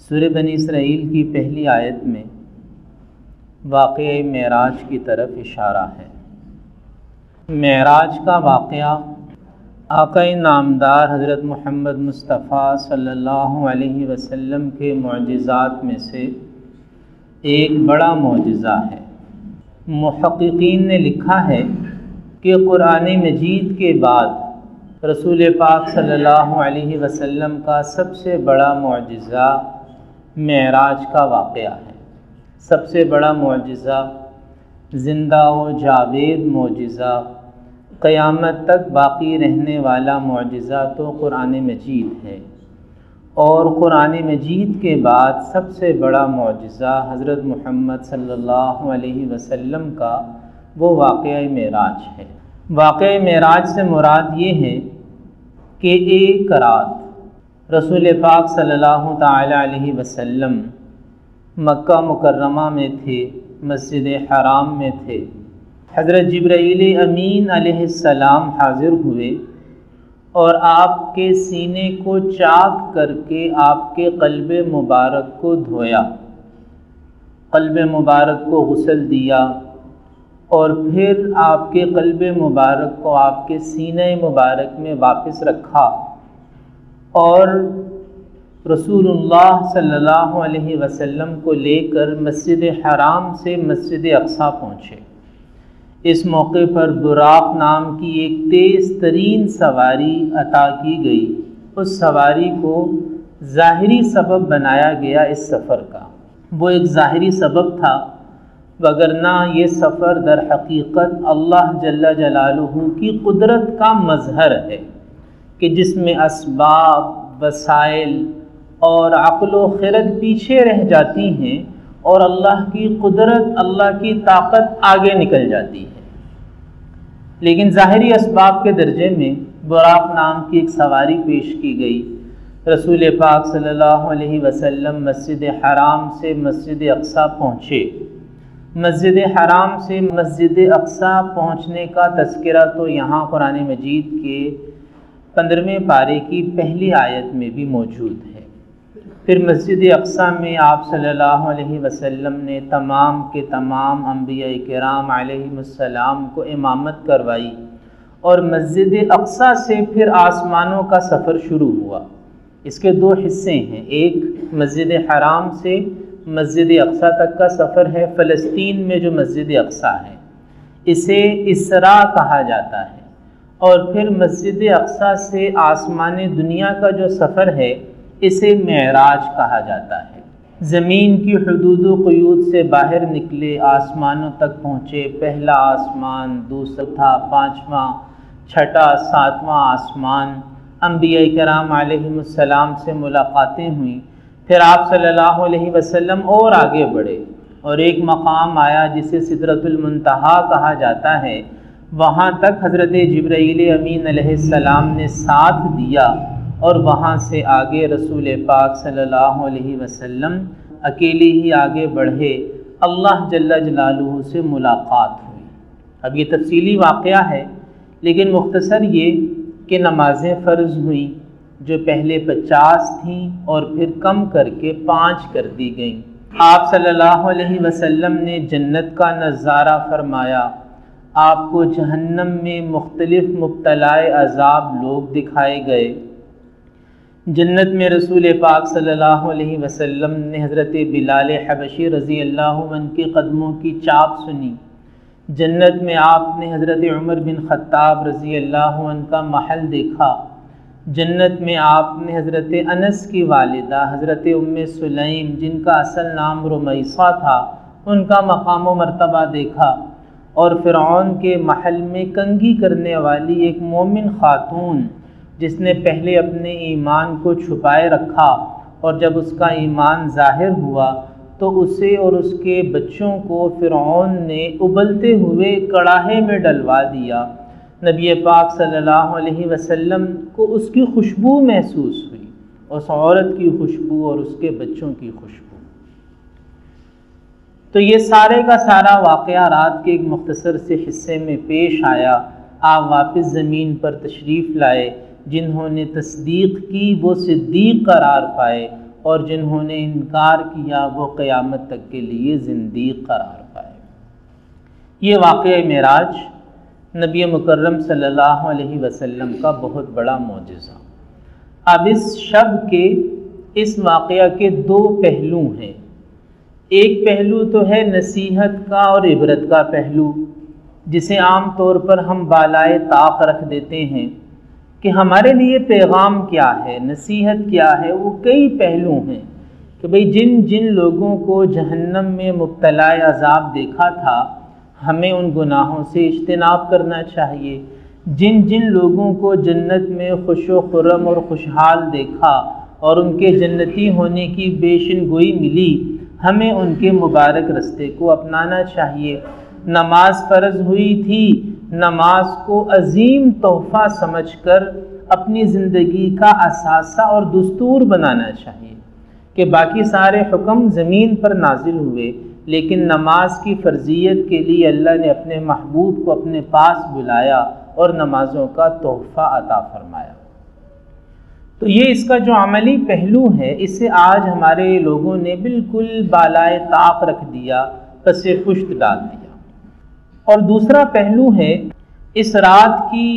سورہ بنی اسرائیل کی پہلی آیت میں واقعہ معراج کی طرف اشارہ ہے۔ معراج کا واقعہ آقا نامدار حضرت محمد مصطفیٰ صلی اللہ علیہ وسلم کے معجزات میں سے ایک بڑا معجزہ ہے۔ محققین نے لکھا ہے کہ قرآن مجید کے بعد رسول پاک صلی اللہ علیہ وسلم کا سب سے بڑا معجزہ معراج کا واقعہ ہے۔ سب سے بڑا معجزہ، زندہ و جاوید معجزہ، قیامت تک باقی رہنے والا معجزہ تو قرآن مجید ہے، اور قرآن مجید کے بعد سب سے بڑا معجزہ حضرت محمد صلی اللہ علیہ وسلم کا وہ واقعہ معراج ہے۔ واقعہ معراج سے مراد یہ ہے کہ ایک رات رسول پاک صلی اللہ تعالی علیہ وسلم مکہ مکرمہ میں تھے، مسجد حرام میں تھے۔ حضرت جبرائیل امین علیہ السلام حاضر ہوئے اور آپ کے سینے کو چاک کر کے آپ کے قلب مبارک کو دھویا، قلب مبارک کو غسل دیا، اور پھر آپ کے قلب مبارک کو آپ کے سینہ مبارک میں واپس رکھا، اور رسول اللہ صلی اللہ علیہ وسلم کو لے کر مسجد حرام سے مسجد اقصیٰ پہنچے۔ اس موقع پر براق نام کی ایک تیز ترین سواری عطا کی گئی۔ اس سواری کو ظاہری سبب بنایا گیا اس سفر کا، وہ ایک ظاہری سبب تھا، وگرنہ یہ سفر در حقیقت اللہ جل جلالہ کی قدرت کا مظہر ہے کہ جس میں اسباب، وسائل اور عقل و خرد پیچھے رہ جاتی ہیں اور اللہ کی قدرت، اللہ کی طاقت آگے نکل جاتی ہے۔ لیکن ظاہری اسباب کے درجے میں براق نام کی ایک سواری پیش کی گئی۔ رسول پاک صلی اللہ علیہ وسلم مسجد حرام سے مسجد اقصیٰ پہنچے۔ مسجد حرام سے مسجد اقصیٰ پہنچنے کا تذکرہ تو یہاں قرآن مجید کے 15ویں پارے کی پہلی آیت میں بھی موجود ہے۔ پھر مسجد اقصیٰ میں آپ صلی اللہ علیہ وسلم نے تمام کے تمام انبیاء کرام علیہم السلام کو امامت کروائی، اور مسجد اقصیٰ سے پھر آسمانوں کا سفر شروع ہوا۔ اس کے دو حصے ہیں، ایک مسجد حرام سے مسجد اقصیٰ تک کا سفر ہے، فلسطین میں جو مسجد اقصیٰ ہے اسے اسراء کہا جاتا ہے، اور پھر مسجد اقصیٰ سے آسمان دنیا کا جو سفر ہے اسے معراج کہا جاتا ہے۔ زمین کی حدود و قیود سے باہر نکلے، آسمانوں تک پہنچے، پہلا آسمان، دوسرا، پانچواں، چھٹا، ساتواں آسمان، انبیاء کرام علیہم السلام سے ملاقاتیں ہوئیں۔ پھر آپ صلی اللہ علیہ وسلم اور آگے بڑھے اور ایک مقام آیا جسے سدرۃ المنتہا کہا جاتا ہے، وہاں تک حضرت جبرائیل امین علیہ السلام نے ساتھ دیا، اور وہاں سے آگے رسول پاک صلی اللہ علیہ وسلم اکیلے ہی آگے بڑھے، اللہ جل جلالہ سے ملاقات ہوئی۔ اب یہ تفصیلی واقعہ ہے، لیکن مختصر یہ کہ نمازیں فرض ہوئیں جو پہلے 50 تھیں اور پھر کم کر کے 5 کر دی گئیں۔ آپ صلی اللہ علیہ وسلم نے جنت کا نظارہ فرمایا، آپ کو جہنم میں مختلف مبتلا عذاب لوگ دکھائے گئے۔ جنت میں رسول پاک صلی اللہ علیہ وسلم نے حضرت بلال حبشی رضی اللہ عنہ کے قدموں کی چاپ سنی۔ جنت میں آپ نے حضرت عمر بن خطاب رضی اللہ عنہ کا محل دیکھا۔ جنت میں آپ نے حضرت انس کی والدہ حضرت ام سلیم، جن کا اصل نام رمیثہ تھا، ان کا مقام و مرتبہ دیکھا، اور فرعون کے محل میں کنگھی کرنے والی ایک مومن خاتون جس نے پہلے اپنے ایمان کو چھپائے رکھا، اور جب اس کا ایمان ظاہر ہوا تو اسے اور اس کے بچوں کو فرعون نے ابلتے ہوئے کڑاہے میں ڈلوا دیا۔ نبی پاک صلی اللہ علیہ وسلم کو اس کی خوشبو محسوس ہوئی، اس عورت کی خوشبو اور اس کے بچوں کی خوشبو۔ تو یہ سارے کا سارا واقعہ رات کے ایک مختصر سے حصے میں پیش آیا۔ آپ واپس زمین پر تشریف لائے، جنہوں نے تصدیق کی وہ صدیق قرار پائے، اور جنہوں نے انکار کیا وہ قیامت تک کے لیے زندیق قرار پائے۔ یہ واقعہ معراج نبی مکرم صلی اللہ علیہ وسلم کا بہت بڑا معجزہ۔ اب اس شب کے اس واقعہ کے دو پہلو ہیں۔ ایک پہلو تو ہے نصیحت کا اور عبرت کا پہلو، جسے عام طور پر ہم بالائے طاق رکھ دیتے ہیں کہ ہمارے لیے پیغام کیا ہے، نصیحت کیا ہے۔ وہ کئی پہلو ہیں کہ بھئی جن جن لوگوں کو جہنم میں مبتلا عذاب دیکھا تھا ہمیں ان گناہوں سے اجتناب کرنا چاہیے، جن جن لوگوں کو جنت میں خوش و خرم اور خوشحال دیکھا اور ان کے جنتی ہونے کی بیشن گوئی ملی، ہمیں ان کے مبارک رستے کو اپنانا چاہیے۔ نماز فرض ہوئی تھی، نماز کو عظیم تحفہ سمجھ کر اپنی زندگی کا اثاثہ اور دستور بنانا چاہیے کہ باقی سارے حکم زمین پر نازل ہوئے، لیکن نماز کی فرضیت کے لیے اللہ نے اپنے محبوب کو اپنے پاس بلایا اور نمازوں کا تحفہ عطا فرمایا۔ تو یہ اس کا جو عملی پہلو ہے، اسے آج ہمارے لوگوں نے بالکل بالائے طاق رکھ دیا، پس پشت ڈال دیا۔ اور دوسرا پہلو ہے اس رات کی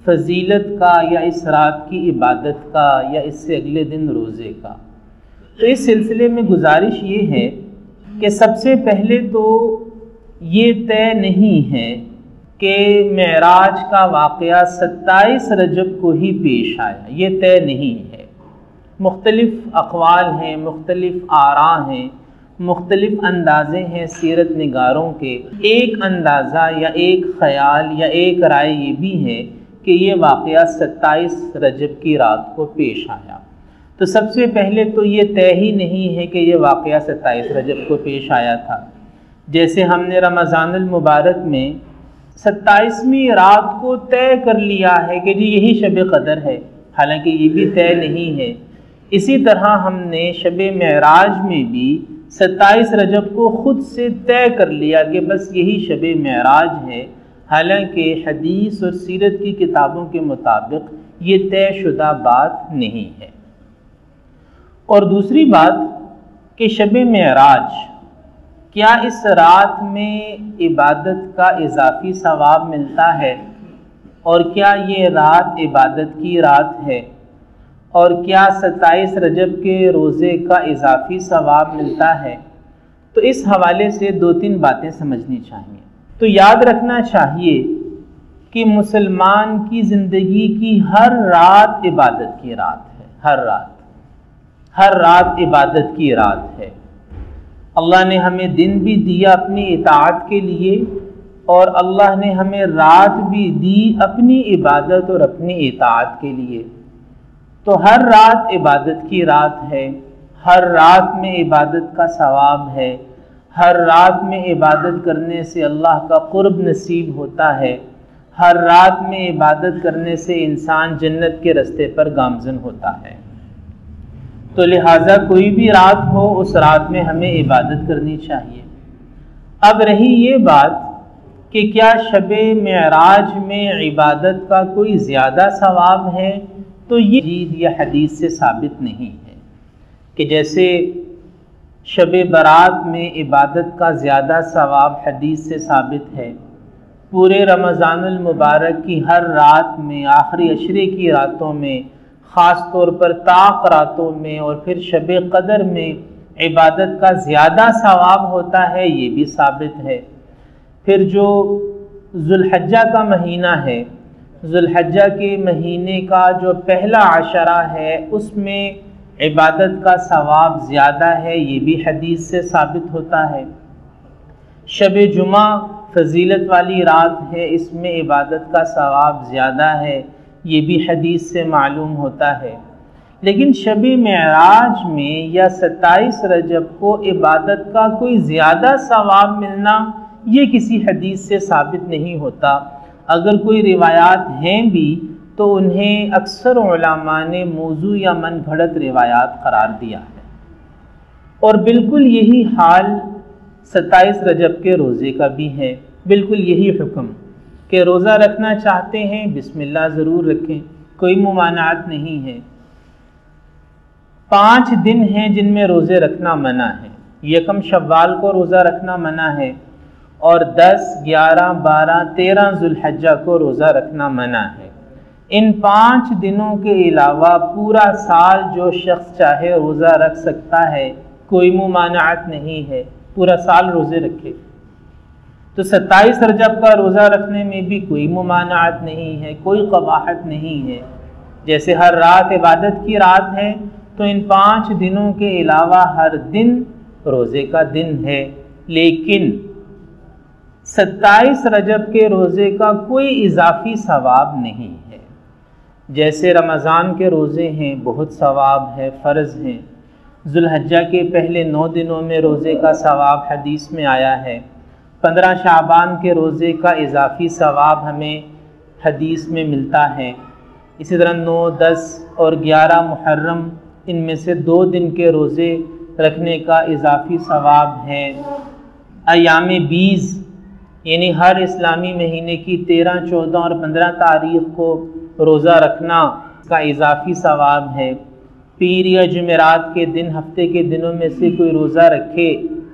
فضیلت کا یا اس رات کی عبادت کا یا اس سے اگلے دن روزے کا۔ تو اس سلسلے میں گزارش یہ ہے کہ سب سے پہلے تو یہ طے نہیں ہے کہ معراج کا واقعہ 27 رجب کو ہی پیش آیا، یہ طے نہیں ہے۔ مختلف اقوال ہیں، مختلف آراء ہیں، مختلف اندازے ہیں سیرت نگاروں کے۔ ایک اندازہ یا ایک خیال یا ایک رائے یہ بھی ہے کہ یہ واقعہ 27 رجب کی رات کو پیش آیا۔ تو سب سے پہلے تو یہ طے ہی نہیں ہے کہ یہ واقعہ 27 رجب کو پیش آیا تھا۔ جیسے ہم نے رمضان المبارک میں 27ویں رات کو طے کر لیا ہے کہ جی یہی شب قدر ہے، حالانکہ یہ بھی طے نہیں ہے۔ اسی طرح ہم نے شب معراج میں بھی 27 رجب کو خود سے طے کر لیا کہ بس یہی شب معراج ہے، حالانکہ حدیث اور سیرت کی کتابوں کے مطابق یہ طے شدہ بات نہیں ہے۔ اور دوسری بات کہ شب معراج کیا اس رات میں عبادت کا اضافی ثواب ملتا ہے، اور کیا یہ رات عبادت کی رات ہے، اور کیا 27 رجب کے روزے کا اضافی ثواب ملتا ہے؟ تو اس حوالے سے دو تین باتیں سمجھنی چاہیے۔ تو یاد رکھنا چاہیے کہ مسلمان کی زندگی کی ہر رات عبادت کی رات ہے، ہر رات عبادت کی رات ہے۔ اللہ نے ہمیں دن بھی دیا اپنی اطاعت کے لیے، اور اللہ نے ہمیں رات بھی دی اپنی عبادت اور اپنی اطاعت کے لیے۔ تو ہر رات عبادت کی رات ہے، ہر رات میں عبادت کا ثواب ہے، ہر رات میں عبادت کرنے سے اللہ کا قرب نصیب ہوتا ہے، ہر رات میں عبادت کرنے سے انسان جنت کے رستے پر گامزن ہوتا ہے۔ تو لہٰذا کوئی بھی رات ہو، اس رات میں ہمیں عبادت کرنی چاہیے۔ اب رہی یہ بات کہ کیا شب معراج میں عبادت کا کوئی زیادہ ثواب ہے، تو یہ حدیث سے ثابت نہیں ہے کہ جیسے شب برات میں عبادت کا زیادہ ثواب حدیث سے ثابت ہے، پورے رمضان المبارک کی ہر رات میں، آخری عشرے کی راتوں میں، خاص طور پر طاق راتوں میں، اور پھر شب قدر میں عبادت کا زیادہ ثواب ہوتا ہے، یہ بھی ثابت ہے۔ پھر جو ذوالحجہ کا مہینہ ہے، ذوالحجہ کے مہینے کا جو پہلا عشرہ ہے، اس میں عبادت کا ثواب زیادہ ہے، یہ بھی حدیث سے ثابت ہوتا ہے۔ شب جمعہ فضیلت والی رات ہے، اس میں عبادت کا ثواب زیادہ ہے، یہ بھی حدیث سے معلوم ہوتا ہے۔ لیکن شب معراج میں یا 27 رجب کو عبادت کا کوئی زیادہ ثواب ملنا، یہ کسی حدیث سے ثابت نہیں ہوتا۔ اگر کوئی روایات ہیں بھی تو انہیں اکثر علماء نے موضوع یا من گھڑت روایات قرار دیا ہے۔ اور بالکل یہی حال 27 رجب کے روزے کا بھی ہے، بالکل یہی حکم کہ روزہ رکھنا چاہتے ہیں بسم اللہ ضرور رکھیں، کوئی ممانعت نہیں ہے۔ 5 دن ہیں جن میں روزے رکھنا منع ہے۔ یکم شوال کو روزہ رکھنا منع ہے، اور 10، 11، 12، 13 ذوالحجہ کو روزہ رکھنا منع ہے۔ ان 5 دنوں کے علاوہ پورا سال جو شخص چاہے روزہ رکھ سکتا ہے، کوئی ممانعت نہیں ہے، پورا سال روزے رکھے۔ تو 27 رجب کا روزہ رکھنے میں بھی کوئی ممانعت نہیں ہے، کوئی قباحت نہیں ہے۔ جیسے ہر رات عبادت کی رات ہے، تو ان 5 دنوں کے علاوہ ہر دن روزے کا دن ہے، لیکن 27 رجب کے روزے کا کوئی اضافی ثواب نہیں ہے۔ جیسے رمضان کے روزے ہیں، بہت ثواب ہے، فرض ہیں۔ ذوالحجہ کے پہلے 9 دنوں میں روزے کا ثواب حدیث میں آیا ہے۔ 15 شعبان کے روزے کا اضافی ثواب ہمیں حدیث میں ملتا ہے۔ اسی طرح 9، 10 اور 11 محرم، ان میں سے 2 دن کے روزے رکھنے کا اضافی ثواب ہے۔ ایام 20 یعنی ہر اسلامی مہینے کی 13، 14 اور 15 تاریخ کو روزہ رکھنا کا اضافی ثواب ہے۔ پیر یا جمعرات کے دن ہفتے کے دنوں میں سے کوئی روزہ رکھے،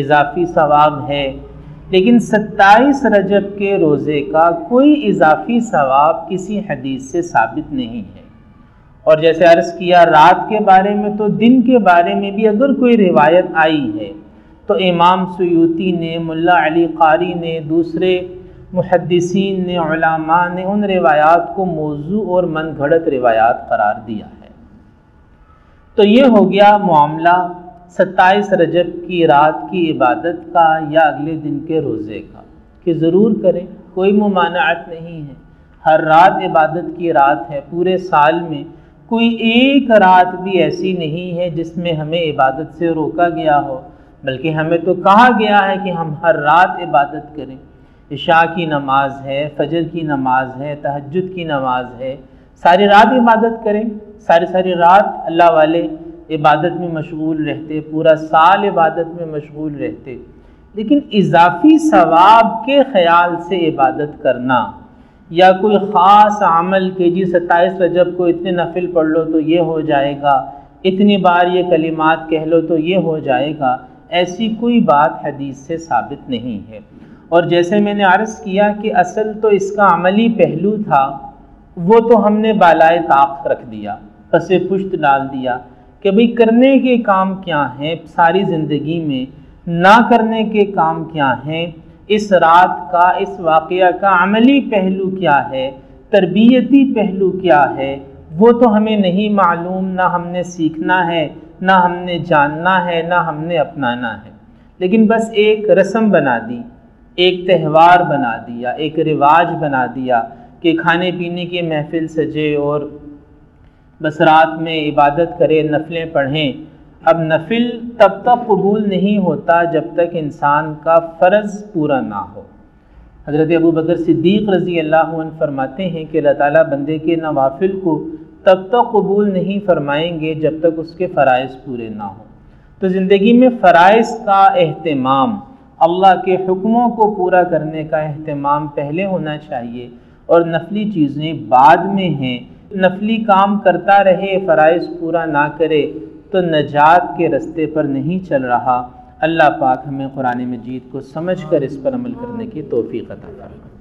اضافی ثواب ہے۔ لیکن 27 رجب کے روزے کا کوئی اضافی ثواب کسی حدیث سے ثابت نہیں ہے۔ اور جیسے عرض کیا رات کے بارے میں، تو دن کے بارے میں بھی اگر کوئی روایت آئی ہے تو امام سیوطی نے، ملا علی قاری نے، دوسرے محدثین نے، علماء نے ان روایات کو موضوع اور من گھڑت روایات قرار دیا ہے۔ تو یہ ہو گیا معاملہ 27 رجب کی رات کی عبادت کا یا اگلے دن کے روزے کا، کہ ضرور کریں، کوئی ممانعت نہیں ہے۔ ہر رات عبادت کی رات ہے، پورے سال میں کوئی ایک رات بھی ایسی نہیں ہے جس میں ہمیں عبادت سے روکا گیا ہو، بلکہ ہمیں تو کہا گیا ہے کہ ہم ہر رات عبادت کریں۔ عشاء کی نماز ہے، فجر کی نماز ہے، تہجد کی نماز ہے، ساری رات عبادت کریں۔ ساری رات اللہ والے عبادت میں مشغول رہتے، پورا سال عبادت میں مشغول رہتے، لیکن اضافی ثواب کے خیال سے عبادت کرنا یا کوئی خاص عمل کہ جی 27 رجب کو اتنے نفل پڑھ لو تو یہ ہو جائے گا، اتنی بار یہ کلمات کہہ لو تو یہ ہو جائے گا، ایسی کوئی بات حدیث سے ثابت نہیں ہے۔ اور جیسے میں نے عرض کیا کہ اصل تو اس کا عملی پہلو تھا، وہ تو ہم نے بالائے طاق رکھ دیا، پس پشت ڈال دیا کہ بھئی کرنے کے کام کیا ہیں ساری زندگی میں، نہ کرنے کے کام کیا ہیں، اس رات کا، اس واقعہ کا عملی پہلو کیا ہے، تربیتی پہلو کیا ہے، وہ تو ہمیں نہیں معلوم، نہ ہم نے سیکھنا ہے، نہ ہم نے جاننا ہے، نہ ہم نے اپنانا ہے، لیکن بس ایک رسم بنا دی، ایک تہوار بنا دیا، ایک رواج بنا دیا کہ کھانے پینے کی محفل سجے اور بس رات میں عبادت کرے، نفلیں پڑھیں۔ اب نفل تب تک قبول نہیں ہوتا جب تک انسان کا فرض پورا نہ ہو۔ حضرت ابو بکر صدیق رضی اللہ عنہ فرماتے ہیں کہ اللہ تعالیٰ بندے کے نوافل کو تب تک قبول نہیں فرمائیں گے جب تک اس کے فرائض پورے نہ ہوں۔ تو زندگی میں فرائض کا اہتمام، اللہ کے حکموں کو پورا کرنے کا اہتمام پہلے ہونا چاہیے، اور نفلی چیزیں بعد میں ہیں۔ نفلی کام کرتا رہے، فرائض پورا نہ کرے تو نجات کے رستے پر نہیں چل رہا۔ اللہ پاک ہمیں قرآن مجید کو سمجھ کر اس پر عمل کرنے کی توفیق عطا فرمائے۔